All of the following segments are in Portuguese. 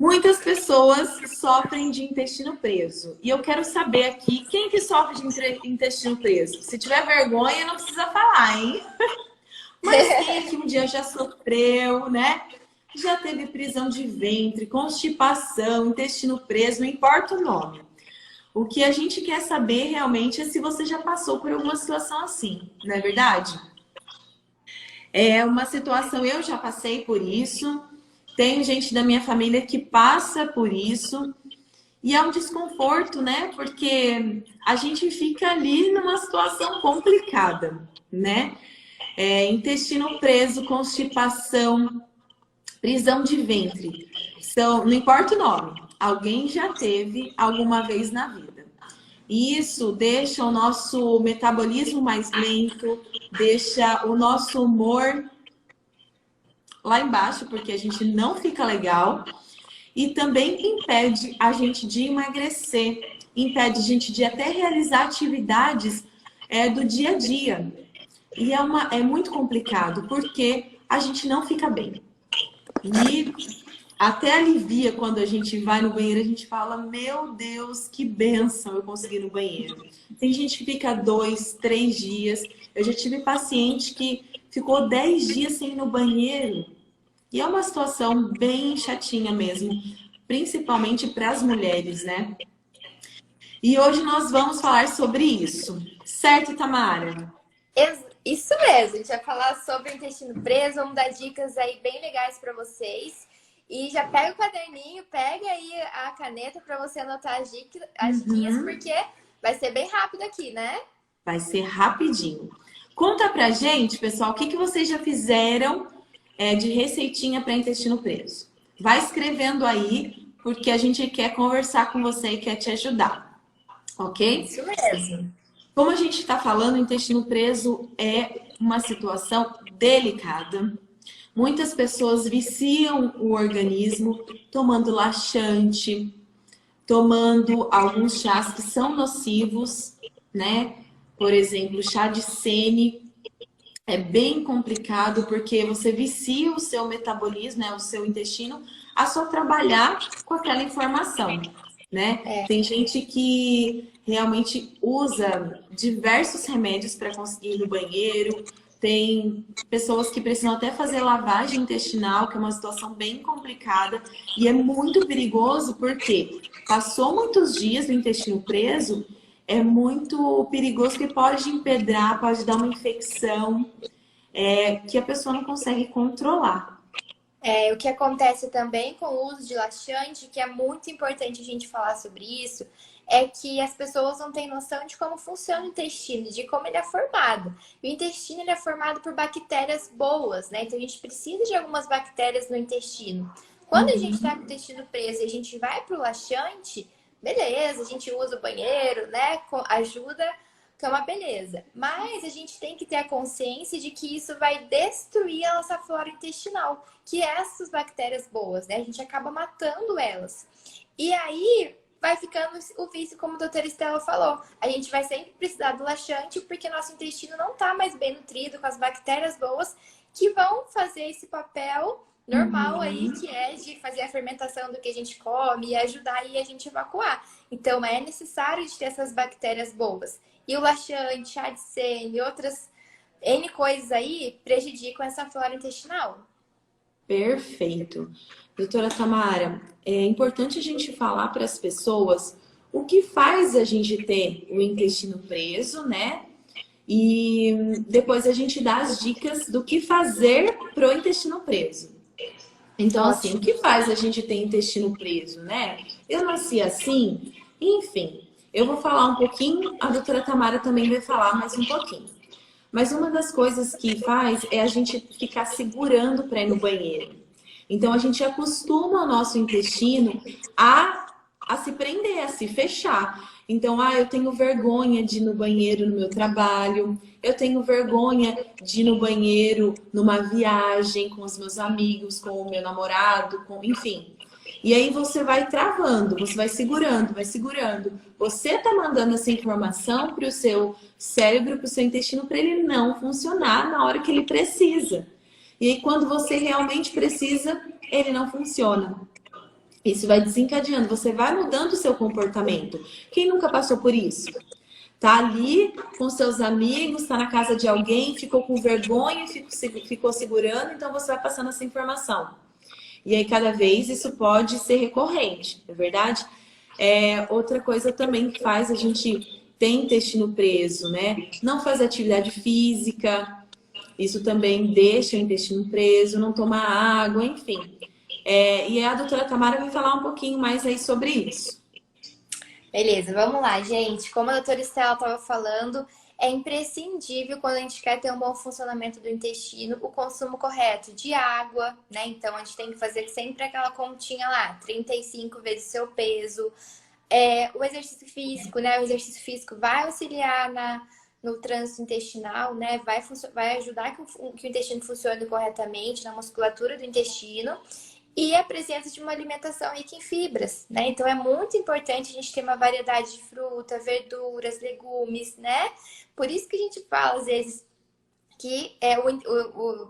Muitas pessoas sofrem de intestino preso. E eu quero saber aqui, quem que sofre de intestino preso? Se tiver vergonha, não precisa falar, hein? Mas quem aqui um dia já sofreu, né? Já teve prisão de ventre, constipação, intestino preso, não importa o nome. O que a gente quer saber realmente é se você já passou por alguma situação assim, não é verdade? É uma situação, eu já passei por isso, tem gente da minha família que passa por isso, e é um desconforto, né? Porque a gente fica ali numa situação complicada, né? Intestino preso, constipação, prisão de ventre. Não importa o nome, alguém já teve alguma vez na vida. E isso deixa o nosso metabolismo mais lento, deixa o nosso humor lá embaixo, porque a gente não fica legal. E também impede a gente de emagrecer, impede a gente de até realizar atividades do dia a dia. E é muito complicado, porque a gente não fica bem. E até alivia quando a gente vai no banheiro, a gente fala, meu Deus, que bênção eu consegui ir no banheiro. Tem gente que fica 2, 3 dias. Eu já tive paciente que ficou 10 dias sem ir no banheiro. E é uma situação bem chatinha mesmo, principalmente para as mulheres, né? E hoje nós vamos falar sobre isso. Certo, Tamara? Isso mesmo, a gente vai falar sobre o intestino preso, vamos dar dicas aí bem legais para vocês. E já pega o caderninho, pega aí a caneta para você anotar as diquinhas, porque vai ser bem rápido aqui, né? Vai ser rapidinho. Conta pra gente, pessoal, o que vocês já fizeram de receitinha para intestino preso. Vai escrevendo aí, porque a gente quer conversar com você e quer te ajudar. Ok? Isso mesmo. Como a gente está falando, o intestino preso é uma situação delicada. Muitas pessoas viciam o organismo tomando laxante, tomando alguns chás que são nocivos, né? Por exemplo, chá de sene é bem complicado porque você vicia o seu metabolismo, né? O seu intestino, a só trabalhar com aquela informação, né? Tem gente que realmente usa diversos remédios para conseguir ir no banheiro. Tem pessoas que precisam até fazer lavagem intestinal, que é uma situação bem complicada. E é muito perigoso porque passou muitos dias no intestino preso, é muito perigoso que pode empedrar, pode dar uma infecção, que a pessoa não consegue controlar. O que acontece também com o uso de laxante, que é muito importante a gente falar sobre isso, é que as pessoas não têm noção de como funciona o intestino, de como ele é formado. O intestino ele é formado por bactérias boas, né? Então a gente precisa de algumas bactérias no intestino. Quando a gente está com o intestino preso e a gente vai para o laxante, beleza, a gente usa o banheiro, né? Ajuda, que é uma beleza. Mas a gente tem que ter a consciência de que isso vai destruir a nossa flora intestinal, que é essas bactérias boas, né? A gente acaba matando elas. E aí vai ficando o vício, como a doutora Estela falou. A gente vai sempre precisar do laxante porque nosso intestino não está mais bem nutrido com as bactérias boas que vão fazer esse papel normal aí, que é de fazer a fermentação do que a gente come e ajudar aí a gente a evacuar. Então, é necessário de ter essas bactérias boas. E o laxante, chá de sene e outras N coisas aí prejudicam essa flora intestinal. Perfeito. Doutora Tamara, é importante a gente falar para as pessoas o que faz a gente ter o intestino preso, né? E depois a gente dá as dicas do que fazer para o intestino preso. Então, assim, o que faz a gente ter intestino preso, né? Eu nasci assim, enfim. Eu vou falar um pouquinho, a doutora Tamara também vai falar mais um pouquinho. Mas uma das coisas que faz é a gente ficar segurando para ir no banheiro. Então, a gente acostuma o nosso intestino a se prender, a se fechar. Então, eu tenho vergonha de ir no banheiro no meu trabalho, eu tenho vergonha de ir no banheiro numa viagem com os meus amigos, com o meu namorado, enfim. E aí você vai travando, você vai segurando, vai segurando. Você tá mandando essa informação para o seu cérebro, para o seu intestino, para ele não funcionar na hora que ele precisa. E aí quando você realmente precisa, ele não funciona. Isso vai desencadeando, você vai mudando o seu comportamento. Quem nunca passou por isso? Tá ali com seus amigos, tá na casa de alguém, ficou com vergonha, ficou segurando, então você vai passando essa informação. E aí, cada vez, isso pode ser recorrente, é verdade? Outra coisa também que faz a gente ter intestino preso, né? Não fazer atividade física, isso também deixa o intestino preso, não tomar água, enfim. E a doutora Tamara vai falar um pouquinho mais aí sobre isso. Beleza, vamos lá, gente. Como a doutora Estela estava falando, é imprescindível quando a gente quer ter um bom funcionamento do intestino, o consumo correto de água, né? Então, a gente tem que fazer sempre aquela continha lá, 35 vezes seu peso. O exercício físico, né? O exercício físico vai auxiliar no trânsito intestinal, né? Vai ajudar que o intestino funcione corretamente, na musculatura do intestino. E a presença de uma alimentação rica em fibras, né? Então é muito importante a gente ter uma variedade de fruta, verduras, legumes, né? Por isso que a gente fala, às vezes, que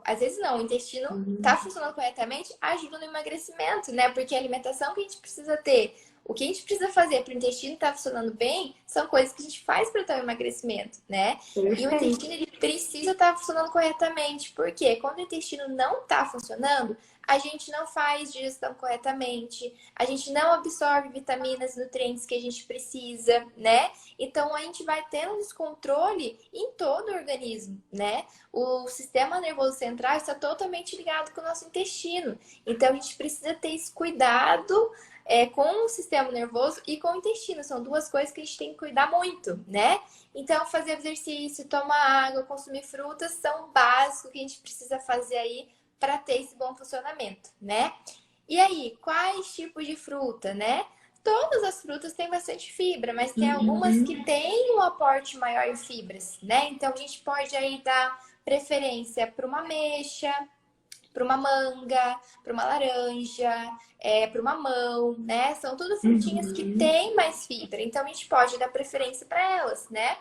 às vezes não, o intestino tá funcionando corretamente, ajuda no emagrecimento, né? Porque a alimentação que a gente precisa ter, o que a gente precisa fazer para o intestino estar funcionando bem, são coisas que a gente faz para ter um emagrecimento, né? Perfeito. E o intestino ele precisa estar funcionando corretamente, porque quando o intestino não está funcionando, a gente não faz digestão corretamente, a gente não absorve vitaminas e nutrientes que a gente precisa, né? Então a gente vai ter um descontrole em todo o organismo, né? O sistema nervoso central está totalmente ligado com o nosso intestino. Então a gente precisa ter esse cuidado com o sistema nervoso e com o intestino. São duas coisas que a gente tem que cuidar muito, né? Então, fazer exercício, tomar água, consumir frutas são básicos que a gente precisa fazer aí para ter esse bom funcionamento, né? E aí, quais tipos de fruta, né? Todas as frutas têm bastante fibra, mas tem algumas que têm um aporte maior em fibras, né? Então, a gente pode aí dar preferência para uma ameixa, para uma manga, para uma laranja, para uma mamão, né? São todas frutinhas que têm mais fibra, então a gente pode dar preferência para elas, né?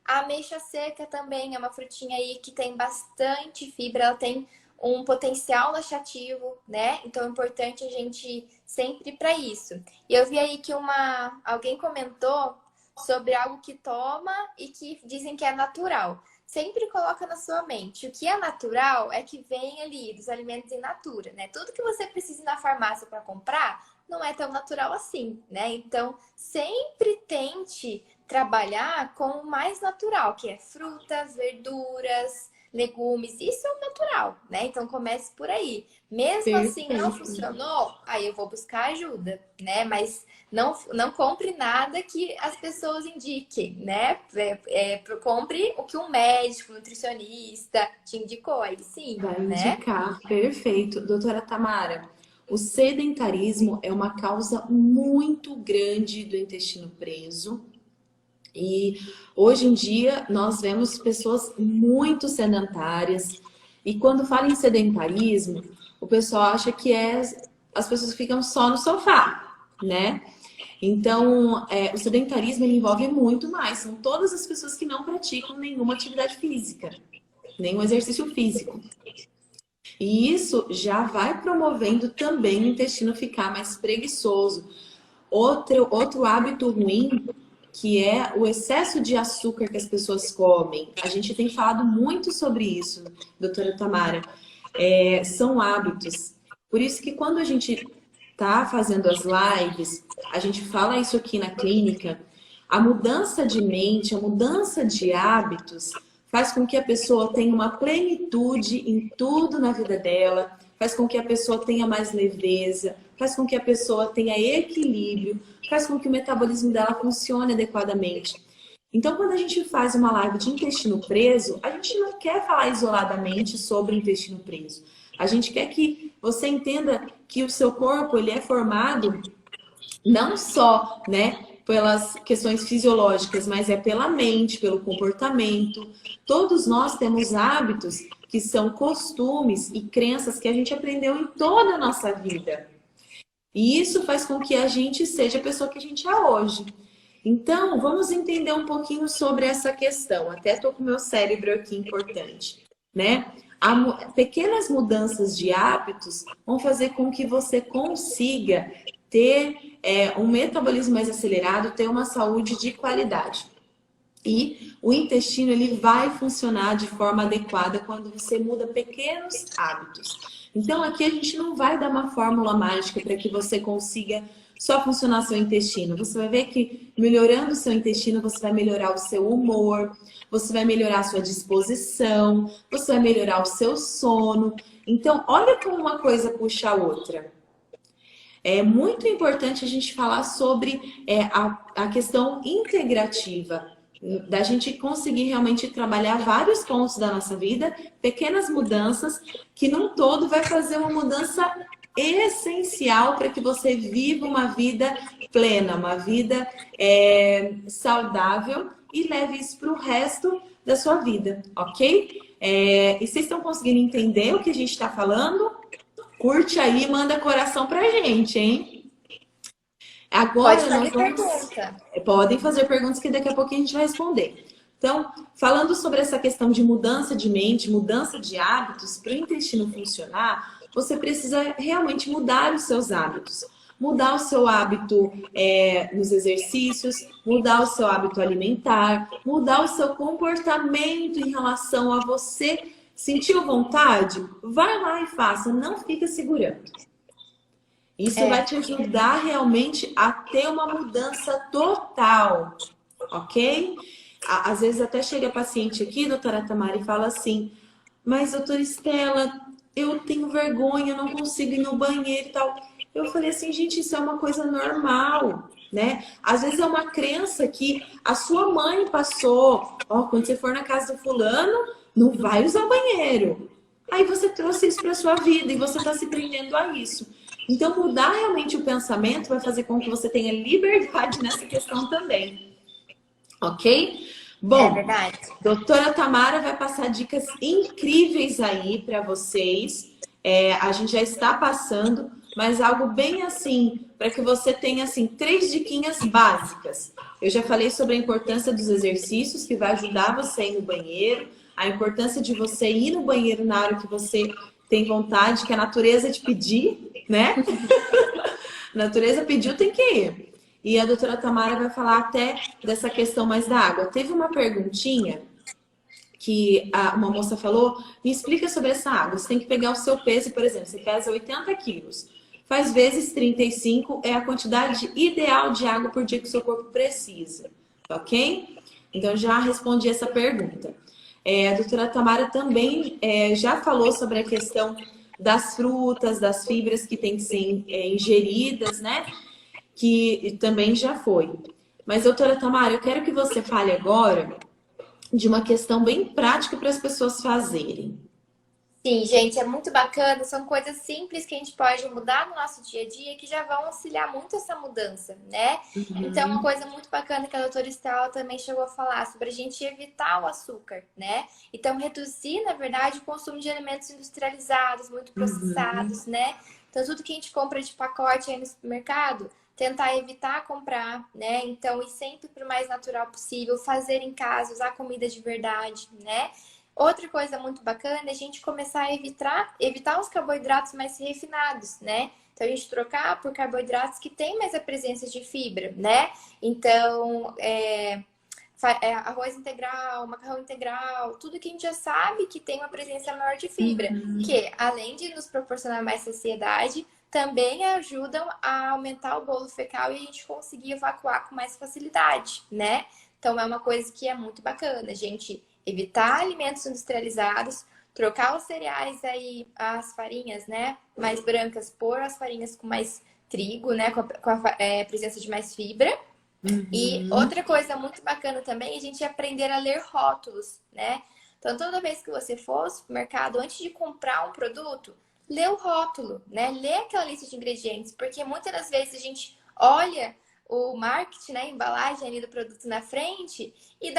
A ameixa seca também é uma frutinha aí que tem bastante fibra, ela tem um potencial laxativo, né? Então é importante a gente sempre ir para isso. E eu vi aí que alguém comentou sobre algo que toma e que dizem que é natural. Sempre coloca na sua mente. O que é natural é que vem ali dos alimentos in natura, né? Tudo que você precisa ir na farmácia para comprar não é tão natural assim, né? Então, sempre tente trabalhar com o mais natural, que é frutas, verduras, legumes. Isso é o natural, né? Então, comece por aí. Mesmo assim, não funcionou, aí eu vou buscar ajuda, né? Mas não compre nada que as pessoas indiquem, né? Compre o que um médico, nutricionista te indicou, aí sim, Vai né? indicar, perfeito. Doutora Tamara, o sedentarismo é uma causa muito grande do intestino preso. E hoje em dia nós vemos pessoas muito sedentárias. E quando fala em sedentarismo, o pessoal acha que as pessoas ficam só no sofá, né? Então, o sedentarismo ele envolve muito mais. São todas as pessoas que não praticam nenhuma atividade física, nenhum exercício físico. E isso já vai promovendo também o intestino ficar mais preguiçoso. Outro hábito ruim, que é o excesso de açúcar que as pessoas comem. A gente tem falado muito sobre isso, doutora Tamara. São hábitos. Por isso que quando a gente está fazendo as lives, a gente fala isso aqui na clínica, a mudança de mente, a mudança de hábitos faz com que a pessoa tenha uma plenitude em tudo na vida dela, faz com que a pessoa tenha mais leveza, faz com que a pessoa tenha equilíbrio, faz com que o metabolismo dela funcione adequadamente. Então, quando a gente faz uma live de intestino preso, a gente não quer falar isoladamente sobre intestino preso. A gente quer que você entenda que o seu corpo ele é formado não só, né, pelas questões fisiológicas, mas é pela mente, pelo comportamento. Todos nós temos hábitos que são costumes e crenças que a gente aprendeu em toda a nossa vida. E isso faz com que a gente seja a pessoa que a gente é hoje. Então, vamos entender um pouquinho sobre essa questão. Até estou com o meu cérebro aqui importante, né? Pequenas mudanças de hábitos vão fazer com que você consiga ter um metabolismo mais acelerado, ter uma saúde de qualidade. E o intestino ele vai funcionar de forma adequada quando você muda pequenos hábitos. Então aqui a gente não vai dar uma fórmula mágica para que você consiga só funcionar seu intestino. Você vai ver que melhorando o seu intestino, você vai melhorar o seu humor, você vai melhorar a sua disposição, você vai melhorar o seu sono. Então, olha como uma coisa puxa a outra. É muito importante a gente falar sobre a questão integrativa, da gente conseguir realmente trabalhar vários pontos da nossa vida, pequenas mudanças, que num todo vai fazer uma mudança essencial para que você viva uma vida plena, uma vida saudável e leve isso para o resto da sua vida, ok? E vocês estão conseguindo entender o que a gente está falando? Curte aí e manda coração pra gente, hein? Agora Pode fazer pergunta. Podem fazer perguntas que daqui a pouquinho a gente vai responder. Então, falando sobre essa questão de mudança de mente, mudança de hábitos, para o intestino funcionar, você precisa realmente mudar os seus hábitos. Mudar o seu hábito nos exercícios, mudar o seu hábito alimentar, mudar o seu comportamento em relação a você. Sentiu vontade? Vai lá e faça, não fica segurando. Isso vai te ajudar realmente a ter uma mudança total, ok? Às vezes até chega paciente aqui, doutora Tamara, e fala assim, mas doutora Estela, eu tenho vergonha, eu não consigo ir no banheiro e tal. Eu falei assim, gente, isso é uma coisa normal, né? Às vezes é uma crença que a sua mãe passou, quando você for na casa do fulano, não vai usar o banheiro. Aí você trouxe isso para sua vida e você está se prendendo a isso. Então, mudar realmente o pensamento vai fazer com que você tenha liberdade nessa questão também. Ok? Bom, verdade. doutora Tamara vai passar dicas incríveis aí para vocês. A gente já está passando, mas algo bem assim, para que você tenha assim 3 diquinhas básicas. Eu já falei sobre a importância dos exercícios, que vai ajudar você a ir no banheiro, a importância de você ir no banheiro na hora que você tem vontade, que a natureza te pedir, né? A natureza pediu, tem que ir. E a doutora Tamara vai falar até dessa questão mais da água. Teve uma perguntinha que uma moça falou, me explica sobre essa água. Você tem que pegar o seu peso, por exemplo, você pesa 80 quilos. Faz vezes 35 é a quantidade ideal de água por dia que o seu corpo precisa, ok? Então, já respondi essa pergunta. A doutora Tamara também já falou sobre a questão das frutas, das fibras que têm que ser ingeridas, né? Que também já foi. Mas, doutora Tamara, eu quero que você fale agora de uma questão bem prática para as pessoas fazerem. Sim, gente, é muito bacana. São coisas simples que a gente pode mudar no nosso dia a dia que já vão auxiliar muito essa mudança, né? Então, uma coisa muito bacana que a doutora Estela também chegou a falar sobre a gente evitar o açúcar, né? Então, reduzir, na verdade, o consumo de alimentos industrializados, muito processados, né? Então, tudo que a gente compra de pacote aí no supermercado, tentar evitar comprar, né? Então, ir sempre para o mais natural possível, fazer em casa, usar comida de verdade, né? Outra coisa muito bacana é a gente começar a evitar os carboidratos mais refinados, né? Então, a gente trocar por carboidratos que têm mais a presença de fibra, né? Então, arroz integral, macarrão integral, tudo que a gente já sabe que tem uma presença maior de fibra, que além de nos proporcionar mais saciedade, também ajudam a aumentar o bolo fecal e a gente conseguir evacuar com mais facilidade, né? Então, é uma coisa que é muito bacana, a gente evitar alimentos industrializados, trocar os cereais aí, as farinhas, né, mais brancas, por as farinhas com mais trigo, né, com a presença de mais fibra. E outra coisa muito bacana também é a gente aprender a ler rótulos, né? Então, toda vez que você for ao supermercado, antes de comprar um produto, lê o rótulo, né? Lê aquela lista de ingredientes, porque muitas das vezes a gente olha o marketing, né, a embalagem ali do produto na frente e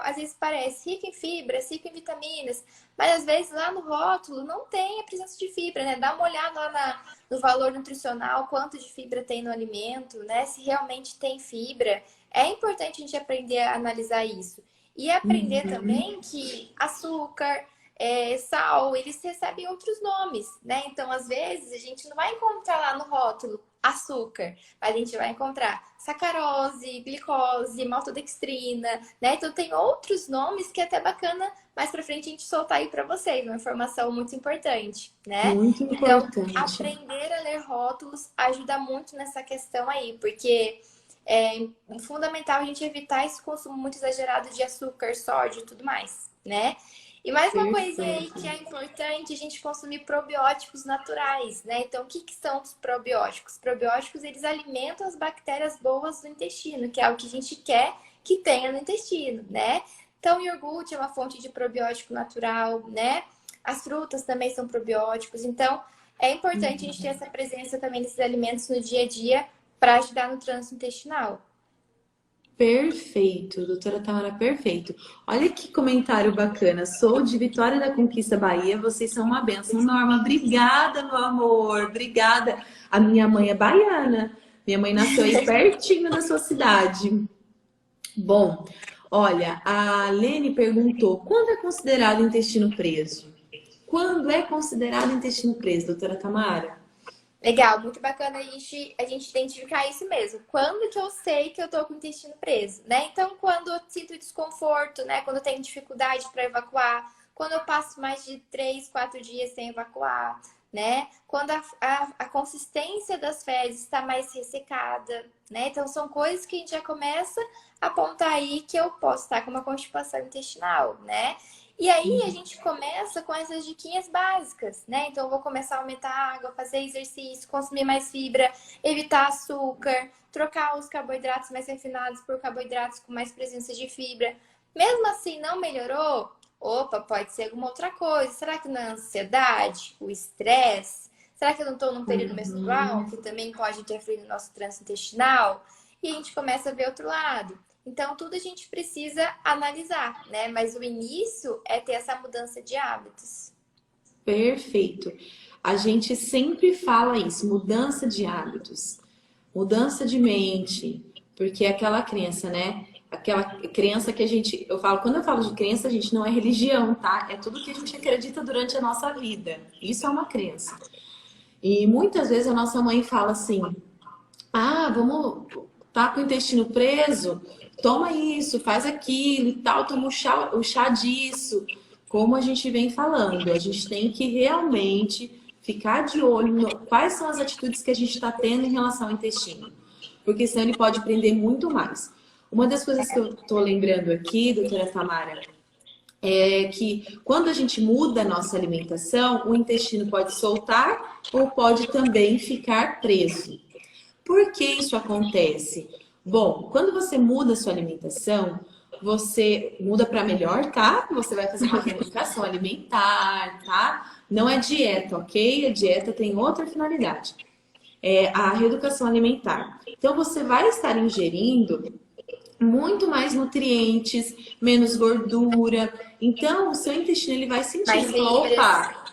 às vezes parece rico em fibras, rico em vitaminas, mas às vezes lá no rótulo não tem a presença de fibra, né? Dá uma olhada lá no valor nutricional, quanto de fibra tem no alimento, né? Se realmente tem fibra. É importante a gente aprender a analisar isso. E aprender também que açúcar, sal, eles recebem outros nomes, né? Então, às vezes, a gente não vai encontrar lá no rótulo açúcar. Mas a gente vai encontrar sacarose, glicose, maltodextrina, né? Então tem outros nomes que é até bacana mais pra frente a gente soltar aí pra vocês, uma informação muito importante, né? Muito Então, importante. aprender a ler rótulos ajuda muito nessa questão aí, porque é fundamental a gente evitar esse consumo muito exagerado de açúcar, sódio e tudo mais, né? E mais uma coisinha aí Perfeito. que é importante, a gente consumir probióticos naturais, né? Então, o que que são os probióticos? Probióticos, eles alimentam as bactérias boas do intestino, que é o que a gente quer que tenha no intestino, né? Então, o iogurte é uma fonte de probiótico natural, né? As frutas também são probióticos. Então, é importante a gente ter essa presença também desses alimentos no dia a dia para ajudar no trânsito intestinal. Perfeito, doutora Tamara, perfeito. Olha que comentário bacana. Sou de Vitória da Conquista, Bahia. Vocês são uma bênção, Norma. Obrigada, meu amor. Obrigada. A minha mãe é baiana. Minha mãe nasceu aí pertinho da sua cidade. Bom, olha, a Lene perguntou: quando é considerado intestino preso? Quando é considerado intestino preso, doutora Tamara? Legal, muito bacana a gente identificar isso mesmo. Quando que eu sei que eu tô com o intestino preso, né? Então, quando eu sinto desconforto, né? Quando eu tenho dificuldade para evacuar, quando eu passo mais de 3, 4 dias sem evacuar, né? Quando a consistência das fezes está mais ressecada, né? Então, são coisas que a gente já começa a apontar aí que eu posso estar com uma constipação intestinal, né? E aí a gente começa com essas diquinhas básicas, né? Então eu vou começar a aumentar a água, fazer exercício, consumir mais fibra, evitar açúcar, trocar os carboidratos mais refinados por carboidratos com mais presença de fibra. Mesmo assim não melhorou? Opa, pode ser alguma outra coisa. Será que não é a ansiedade, o estresse? Será que eu não estou num período menstrual, que também pode interferir no nosso trânsito intestinal? E a gente começa a ver outro lado. Então, tudo a gente precisa analisar, né? Mas o início é ter essa mudança de hábitos. Perfeito. A gente sempre fala isso, mudança de hábitos, mudança de mente, porque é aquela crença, né? Aquela crença que a gente, eu falo, quando eu falo de crença, a gente não é religião, tá? É tudo que a gente acredita durante a nossa vida. Isso é uma crença. E muitas vezes a nossa mãe fala assim: ah, vamos, tá com o intestino preso? Toma isso, faz aquilo e tal, toma o chá disso. Como a gente vem falando, a gente tem que realmente ficar de olho no quais são as atitudes que a gente está tendo em relação ao intestino, porque senão ele pode prender muito mais. Uma das coisas que eu estou lembrando aqui, doutora Tamara, é que quando a gente muda a nossa alimentação, o intestino pode soltar ou pode também ficar preso. Por que isso acontece? Bom, quando você muda a sua alimentação, você muda para melhor, tá? Você vai fazer uma reeducação alimentar, tá? Não é dieta, ok? A dieta tem outra finalidade. É a reeducação alimentar. Então, você vai estar ingerindo muito mais nutrientes, menos gordura. Então, o seu intestino ele vai sentir, Mais ele falou, fibras. opa,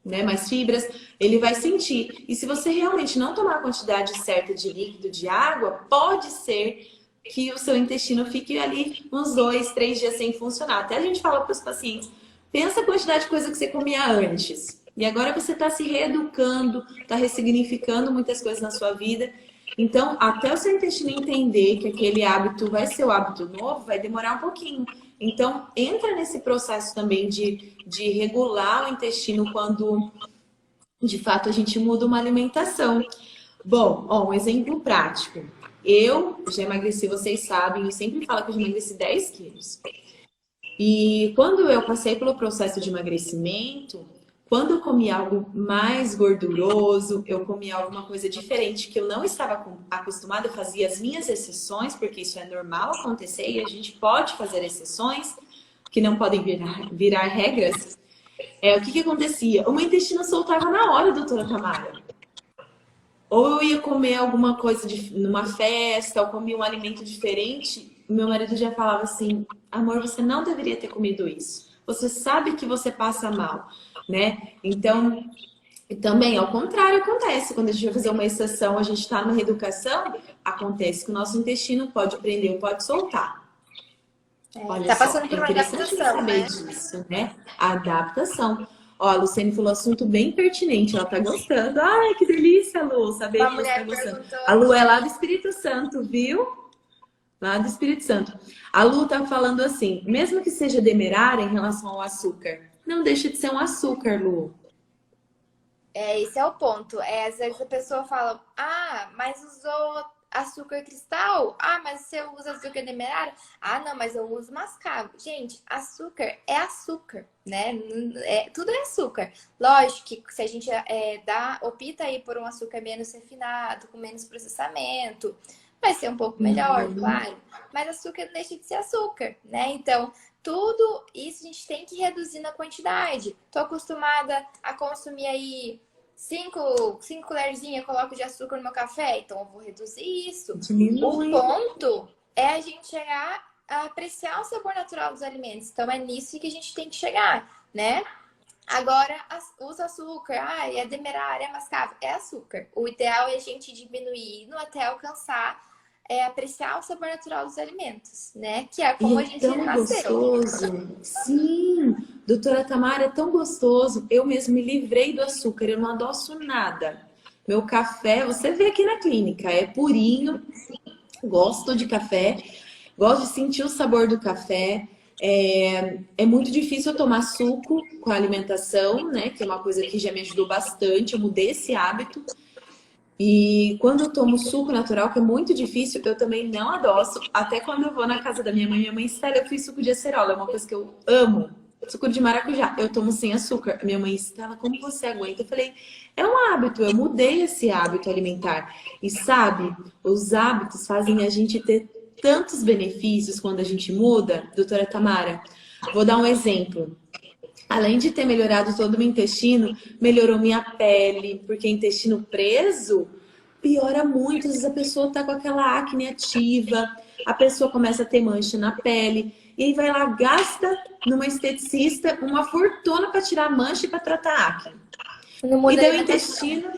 né, mais fibras, ele vai sentir. E se você realmente não tomar a quantidade certa de líquido, de água, pode ser que o seu intestino fique ali uns 2, 3 dias sem funcionar. Até a gente fala para os pacientes, pensa a quantidade de coisa que você comia antes. E agora você está se reeducando, está ressignificando muitas coisas na sua vida. Então, até o seu intestino entender que aquele hábito vai ser o hábito novo, vai demorar um pouquinho. Então, entra nesse processo também de regular o intestino quando, de fato, a gente muda uma alimentação. Bom, ó, um exemplo prático. Eu já emagreci, vocês sabem, eu sempre falo que eu já emagreci 10 quilos. E quando eu passei pelo processo de emagrecimento, quando eu comi algo mais gorduroso, eu comi alguma coisa diferente que eu não estava acostumada, eu fazia as minhas exceções, porque isso é normal acontecer e a gente pode fazer exceções, que não podem virar regras. O que acontecia? O meu intestino soltava na hora, doutora Tamara. Ou eu ia comer alguma coisa numa festa, ou comia um alimento diferente, meu marido já falava assim: amor, você não deveria ter comido isso. Você sabe que você passa mal, né? Então, também ao contrário acontece. Quando a gente vai fazer uma exceção, a gente está numa reeducação, acontece que o nosso intestino pode prender ou pode soltar. Olha Tá só, passando é por uma interessante adaptação, saber né? disso, né? A adaptação. Ó, a Luciane falou assunto bem pertinente, ela tá gostando. Ai, que delícia, Lu, saber Uma que você tá mulher gostando. perguntou A Lu é aqui. lá do Espírito Santo, viu? Lá do Espírito Santo. A Lu tá falando assim, mesmo que seja demerara em relação ao açúcar, não deixa de ser um açúcar, Lu. Esse é o ponto. Às vezes a pessoa fala, mas usou açúcar cristal? Mas você usa açúcar demerara? Não, mas eu uso mascavo. Gente, açúcar é açúcar, né? Tudo é açúcar. Lógico que se a gente opta aí por um açúcar menos refinado, com menos processamento, vai ser um pouco melhor, claro. Mas açúcar não deixa de ser açúcar, né? Então, tudo isso a gente tem que reduzir na quantidade. Tô acostumada a consumir aí 5 colherzinhas, coloco de açúcar no meu café, então eu vou reduzir isso. Diminui. O ponto é a gente chegar a apreciar o sabor natural dos alimentos. Então é nisso que a gente tem que chegar, né? Agora, usa açúcar, é demerara, é mascavo, é açúcar. O ideal é a gente diminuir até alcançar apreciar o sabor natural dos alimentos, né? Que é como a E é gente tão nasceu. gostoso. Sim, doutora Tamara, é tão gostoso. Eu mesmo me livrei do açúcar, eu não adoço nada. Meu café, você vê aqui na clínica, é purinho. Gosto de café, gosto de sentir o sabor do café. É muito difícil eu tomar suco com a alimentação, né? Que é uma coisa que já me ajudou bastante. Eu mudei esse hábito. E quando eu tomo suco natural, que é muito difícil, eu também não adoço. Até quando eu vou na casa da minha mãe, Estela, eu fiz suco de acerola, é uma coisa que eu amo. Suco de maracujá, eu tomo sem açúcar. Minha mãe, Estela, como você aguenta? Eu falei, é um hábito, eu mudei esse hábito alimentar. E sabe, os hábitos fazem a gente ter tantos benefícios quando a gente muda, doutora Tamara. Vou dar um exemplo. Além de ter melhorado todo o meu intestino, melhorou minha pele, porque intestino preso piora muito. Às vezes a pessoa tá com aquela acne ativa, a pessoa começa a ter mancha na pele, e aí vai lá, gasta numa esteticista uma fortuna para tirar mancha e para tratar acne. Não muda E daí o a intestino,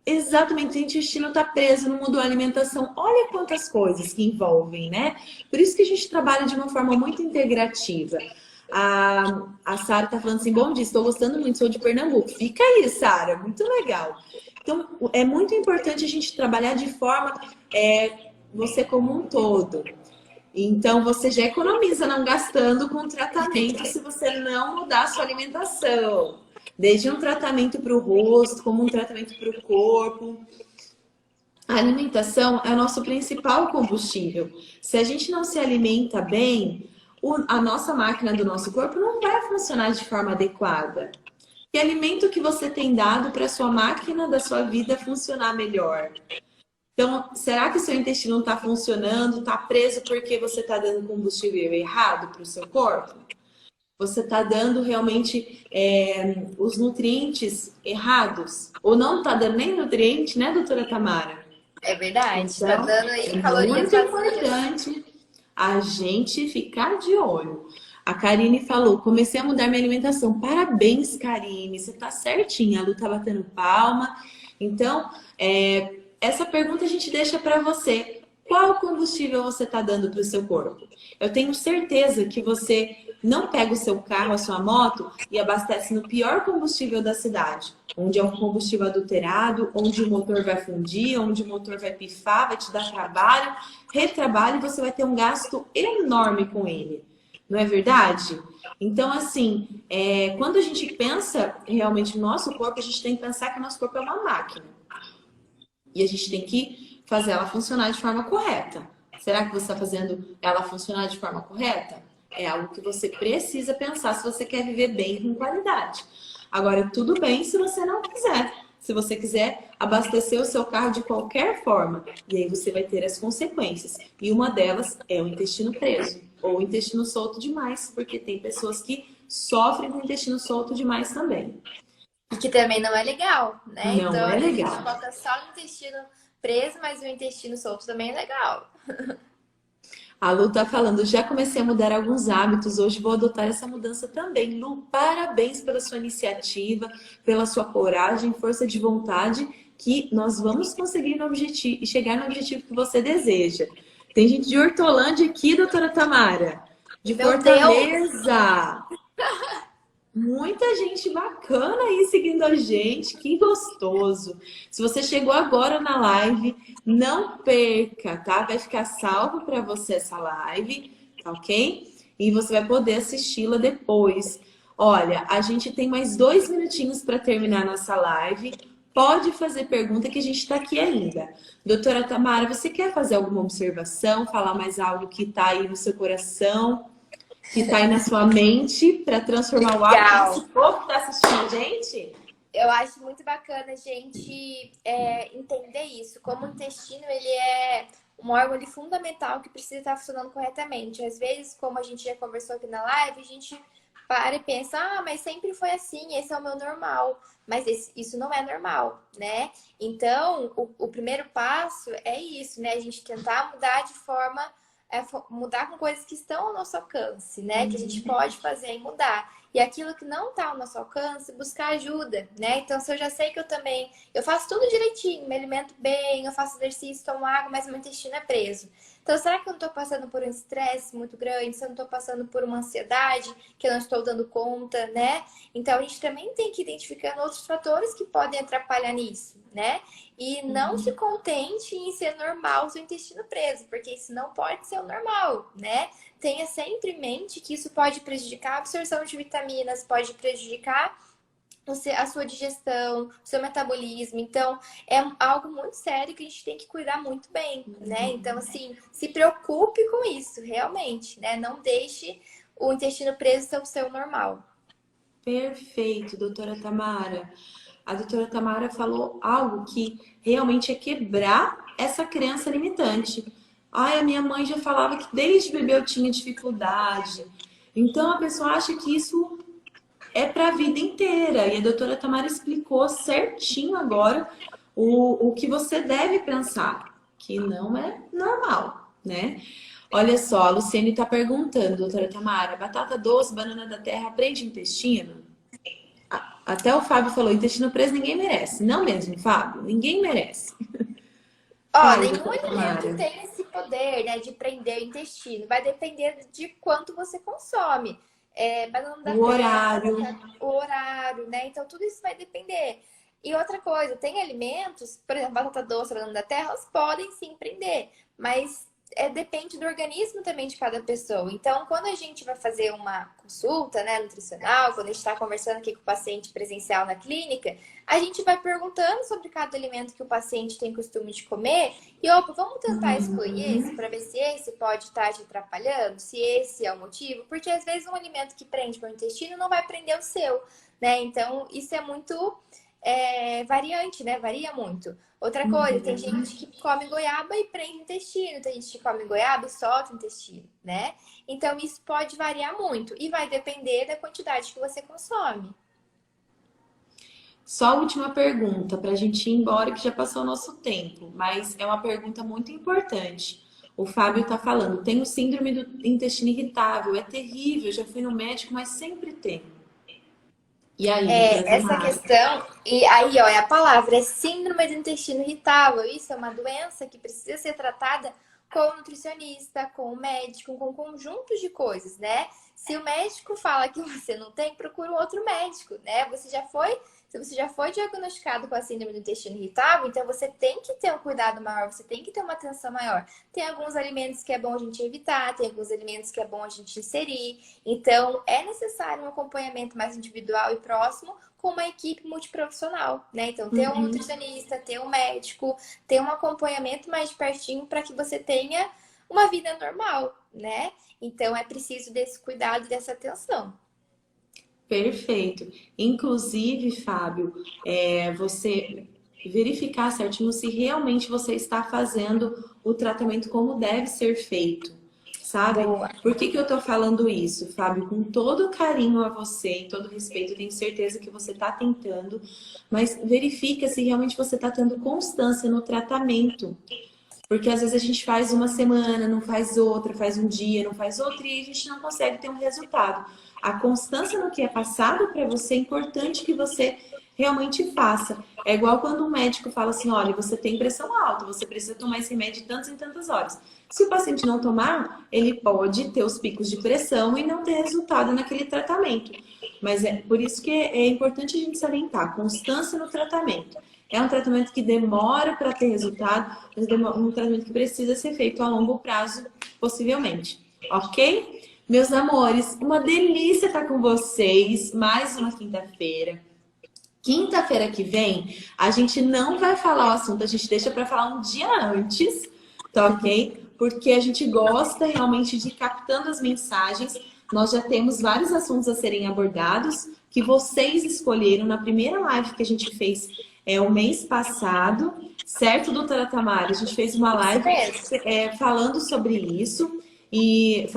exatamente, o intestino tá preso, não mudou a alimentação. Olha quantas coisas que envolvem, né? Por isso que a gente trabalha de uma forma muito integrativa. A Sara tá falando assim, bom dia, estou gostando muito, sou de Pernambuco. Fica aí, Sara, muito legal. Então, é muito importante a gente trabalhar de forma, você como um todo. Então, você já economiza não gastando com tratamento se você não mudar a sua alimentação. Desde um tratamento para o rosto, como um tratamento para o corpo. A alimentação é o nosso principal combustível. Se a gente não se alimenta bem, a nossa máquina do nosso corpo não vai funcionar de forma adequada. Que alimento que você tem dado para a sua máquina da sua vida funcionar melhor? Então, será que seu intestino está funcionando, está preso porque você está dando combustível errado para o seu corpo? Você está dando realmente os nutrientes errados? Ou não está dando nem nutriente, né, doutora Tamara? É verdade, Então, tá dando aí é calorias muito vazias. importante a gente ficar de olho. A Karine falou, comecei a mudar minha alimentação. Parabéns, Karine, você tá certinha. A Lu tá batendo palma. Então, essa pergunta a gente deixa para você. Qual combustível você está dando para o seu corpo? Eu tenho certeza que você não pega o seu carro, a sua moto e abastece no pior combustível da cidade, onde é um combustível adulterado, onde o motor vai fundir, onde o motor vai pifar, vai te dar trabalho, retrabalho e você vai ter um gasto enorme com ele. Não é verdade? Então, assim, quando a gente pensa realmente no nosso corpo, a gente tem que pensar que o nosso corpo é uma máquina. E a gente tem que fazer ela funcionar de forma correta. Será que você está fazendo ela funcionar de forma correta? É algo que você precisa pensar se você quer viver bem e com qualidade. Agora, tudo bem se você não quiser. Se você quiser abastecer o seu carro de qualquer forma. E aí você vai ter as consequências. E uma delas é o intestino preso. Ou o intestino solto demais. Porque tem pessoas que sofrem com o intestino solto demais também. E que também não é legal, né? Não Então, é a gente legal. foca só no intestino preso, mas o intestino solto também é legal. A Lu tá falando, já comecei a mudar alguns hábitos, hoje vou adotar essa mudança também. Lu, parabéns pela sua iniciativa, pela sua coragem, força de vontade, que nós vamos conseguir no objetivo, chegar no objetivo que você deseja. Tem gente de Hortolândia aqui, doutora Tamara, de Meu Fortaleza. Muita gente bacana aí seguindo a gente, que gostoso. Se você chegou agora na live, não perca, tá? Vai ficar salvo para você essa live, tá ok? E você vai poder assisti-la depois. Olha, a gente tem mais 2 minutinhos para terminar nossa live. Pode fazer pergunta que a gente está aqui ainda. Doutora Tamara, você quer fazer alguma observação, falar mais algo que está aí no seu coração? Que está aí na sua mente para transformar o hábito desse povo que está assistindo a gente? Eu acho muito bacana a gente entender isso. Como o intestino, ele é um órgão ali fundamental que precisa estar funcionando corretamente. Às vezes, como a gente já conversou aqui na live, a gente para e pensa, mas sempre foi assim, esse é o meu normal. Mas isso não é normal, né? Então, o primeiro passo é isso, né? A gente tentar mudar de forma mudar com coisas que estão ao nosso alcance, né? Que a gente pode fazer e mudar. E aquilo que não está ao nosso alcance, buscar ajuda, né? Então, se eu já sei que eu faço tudo direitinho, me alimento bem, eu faço exercício, tomo água, mas meu intestino é preso. Então, será que eu não estou passando por um estresse muito grande? Se eu não estou passando por uma ansiedade que eu não estou dando conta, né? Então, a gente também tem que ir identificando outros fatores que podem atrapalhar nisso, né? E não se contente em ser normal o seu intestino preso, porque isso não pode ser o normal, né? Tenha sempre em mente que isso pode prejudicar a absorção de vitaminas, pode prejudicar a sua digestão, o seu metabolismo. Então, é algo muito sério que a gente tem que cuidar muito bem, né? Então, assim, se preocupe com isso, realmente, né? Não deixe o intestino preso ser o seu normal. Perfeito, doutora Tamara. A doutora Tamara falou algo que realmente é quebrar essa crença limitante. A minha mãe já falava que desde bebê eu tinha dificuldade. Então, a pessoa acha que isso é para a vida inteira. E a doutora Tamara explicou certinho agora o que você deve pensar, que não é normal, né? Olha só, a Luciene está perguntando, doutora Tamara, batata doce, banana da terra, prende intestino? Até o Fábio falou, intestino preso ninguém merece. Não mesmo, Fábio? Ninguém merece. Nenhum alimento tem esse poder, né, de prender o intestino. Vai depender de quanto você consome. Banana da terra, o horário, né? Então, tudo isso vai depender. E outra coisa, tem alimentos, por exemplo, batata doce, banana da terra, elas podem sim prender, mas depende do organismo também de cada pessoa. Então, quando a gente vai fazer uma consulta, né, nutricional, quando a gente está conversando aqui com o paciente presencial na clínica, a gente vai perguntando sobre cada alimento que o paciente tem costume de comer e, vamos tentar excluir esse para ver se esse pode estar te atrapalhando, se esse é o motivo, porque às vezes um alimento que prende para o intestino não vai prender o seu, né? Então, isso é muito variante, né? Varia muito. Outra coisa, tem gente que come goiaba e prende o intestino, tem gente que come goiaba e solta o intestino, né? Então, isso pode variar muito e vai depender da quantidade que você consome. Só a última pergunta para a gente ir embora, que já passou o nosso tempo, mas é uma pergunta muito importante. O Fábio está falando, tenho síndrome do intestino irritável, é terrível, já fui no médico, mas sempre tem. E aí, essa questão, e aí, é a palavra, é síndrome do intestino irritável. Isso é uma doença que precisa ser tratada com o nutricionista, com o médico, com um conjunto de coisas, né? Se o médico fala que você não tem, procura um outro médico, né? Se você já foi diagnosticado com a síndrome do intestino irritável, então você tem que ter um cuidado maior, você tem que ter uma atenção maior. Tem alguns alimentos que é bom a gente evitar, tem alguns alimentos que é bom a gente inserir. Então, é necessário um acompanhamento mais individual e próximo com uma equipe multiprofissional, né? Então, ter um nutricionista, ter um médico, ter um acompanhamento mais de pertinho para que você tenha uma vida normal, né? Então, é preciso desse cuidado e dessa atenção. Perfeito. Inclusive, Fábio, você verificar certinho se realmente você está fazendo o tratamento como deve ser feito, sabe? Boa. Por que eu tô falando isso, Fábio? Com todo carinho a você e todo respeito, eu tenho certeza que você está tentando, mas verifica se realmente você está tendo constância no tratamento. Porque às vezes a gente faz uma semana, não faz outra, faz um dia, não faz outra e a gente não consegue ter um resultado. A constância no que é passado para você é importante que você realmente faça. É igual quando um médico fala assim, olha, você tem pressão alta, você precisa tomar esse remédio de tantas em tantas horas. Se o paciente não tomar, ele pode ter os picos de pressão e não ter resultado naquele tratamento. Mas é por isso que é importante a gente salientar, constância no tratamento. É um tratamento que demora para ter resultado, mas é um tratamento que precisa ser feito a longo prazo, possivelmente. Ok? Meus amores, uma delícia estar com vocês. Mais uma quinta-feira. Quinta-feira que vem, a gente não vai falar o assunto, a gente deixa para falar um dia antes, tá ok? Porque a gente gosta realmente de ir captando as mensagens. Nós já temos vários assuntos a serem abordados que vocês escolheram na primeira live que a gente fez o mês passado, certo, doutora Tamara? A gente fez uma live falando sobre isso e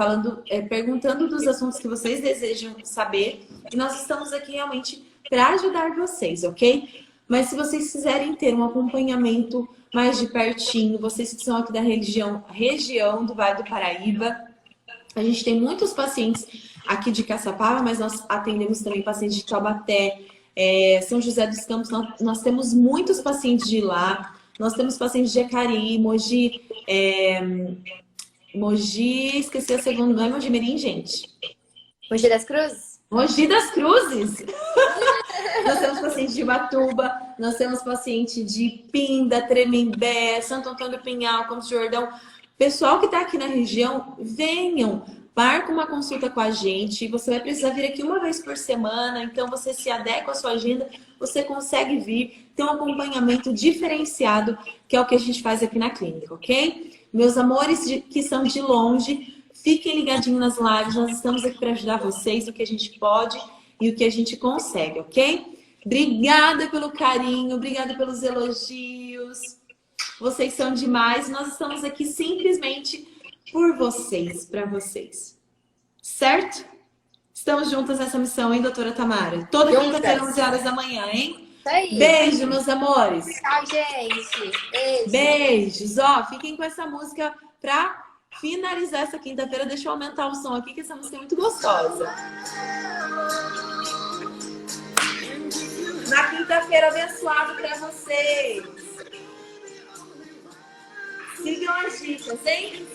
perguntando dos assuntos que vocês desejam saber. E nós estamos aqui realmente para ajudar vocês, ok? Mas se vocês quiserem ter um acompanhamento mais de pertinho, vocês que são aqui da região do Vale do Paraíba, a gente tem muitos pacientes aqui de Caçapava, mas nós atendemos também pacientes de Taubaté, São José dos Campos, nós temos muitos pacientes de lá, nós temos pacientes de Jacareí, Mogi, esqueci a segunda, não é Mogi Mirim, gente? Mogi das Cruzes? Mogi das Cruzes! Nós temos pacientes de Ubatuba, nós temos paciente de Pinda, Tremembé, Santo Antônio do Pinhal, Campos do Jordão. Pessoal que está aqui na região, venham, marca uma consulta com a gente. Você vai precisar vir aqui uma vez por semana, então você se adequa à sua agenda, você consegue vir, ter um acompanhamento diferenciado, que é o que a gente faz aqui na clínica, ok? Meus amores que são de longe, fiquem ligadinhos nas lives, nós estamos aqui para ajudar vocês, o que a gente pode e o que a gente consegue, ok? Obrigada pelo carinho, obrigada pelos elogios. Vocês são demais. Nós estamos aqui simplesmente por vocês, para vocês. Certo? Estamos juntas nessa missão, hein, doutora Tamara? Toda quinta-feira, 11 horas da manhã, hein? Isso aí. Beijo, meus amores. Tchau, gente. Beijo. Beijos. Ó, fiquem com essa música para finalizar essa quinta-feira. Deixa eu aumentar o som aqui, que essa música é muito gostosa. Na quinta-feira abençoada para vocês. Sigam as dicas, hein?